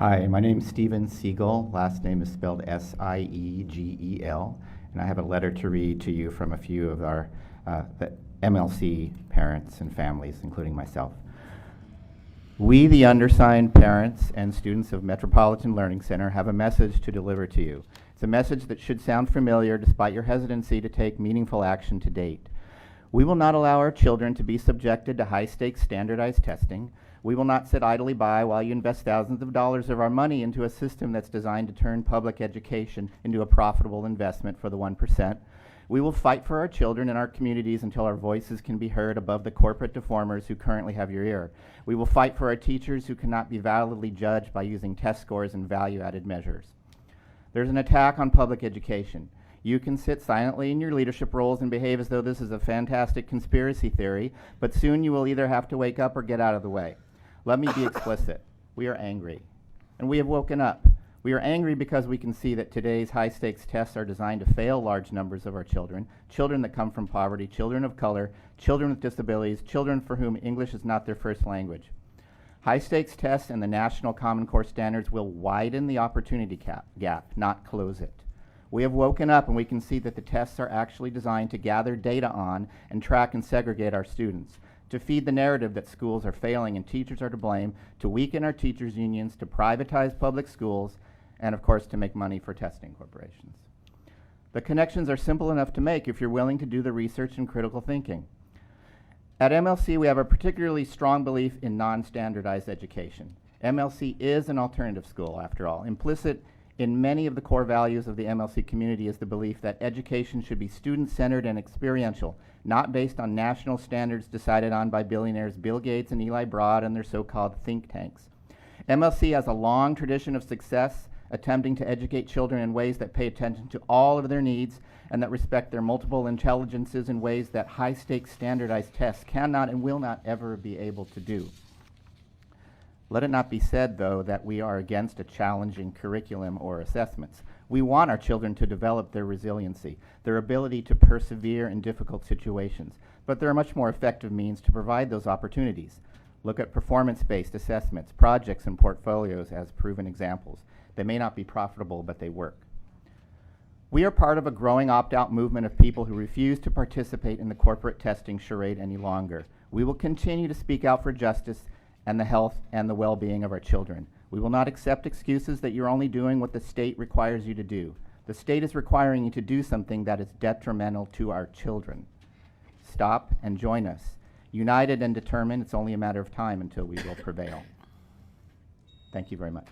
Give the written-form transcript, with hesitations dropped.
Hi, my name is Steven Siegel. Last name is spelled S-I-E-G-E-L. And I have a letter to read to you from a few of our the MLC parents and families, including myself. We, the undersigned parents and students of Metropolitan Learning Center, have a message to deliver to you. It's a message that should sound familiar despite your hesitancy to take meaningful action to date. We will not allow our children to be subjected to high-stakes standardized testing. We will not sit idly by while you invest thousands of dollars of our money into a system that's designed to turn public education into a profitable investment for the 1%. We will fight for our children and our communities until our voices can be heard above the corporate deformers who currently have your ear. We will fight for our teachers who cannot be validly judged by using test scores and value-added measures. There's an attack on public education. You can sit silently in your leadership roles and behave as though this is a fantastic conspiracy theory, but soon you will either have to wake up or get out of the way. Let me be explicit. We are angry, and we have woken up. We are angry because we can see that today's high-stakes tests are designed to fail large numbers of our children, children that come from poverty, children of color, children with disabilities, children for whom English is not their first language. High-stakes tests and the National Common Core standards will widen the opportunity gap, not close it. We have woken up and we can see that the tests are actually designed to gather data on and track and segregate our students, to feed the narrative that schools are failing and teachers are to blame, to weaken our teachers' unions, to privatize public schools, and of course to make money for testing corporations. The connections are simple enough to make if you're willing to do the research and critical thinking. At MLC, we have a particularly strong belief in non-standardized education. MLC is an alternative school, after all. Implicit in many of the core values of the MLC community is the belief that education should be student-centered and experiential, not based on national standards decided on by billionaires Bill Gates and Eli Broad and their so-called think tanks. MLC has a long tradition of success attempting to educate children in ways that pay attention to all of their needs and that respect their multiple intelligences in ways that high-stakes standardized tests cannot and will not ever be able to do. Let it not be said, though, that we are against a challenging curriculum or assessments. We want our children to develop their resiliency, their ability to persevere in difficult situations, but there are much more effective means to provide those opportunities. Look at performance-based assessments, projects, and portfolios as proven examples. They may not be profitable, but they work. We are part of a growing opt-out movement of people who refuse to participate in the corporate testing charade any longer. We will continue to speak out for justice and the health and the well-being of our children. We will not accept excuses that you're only doing what the state requires you to do. The state is requiring you to do something that is detrimental to our children. Stop and join us. United and determined, it's only a matter of time until we will prevail. Thank you very much.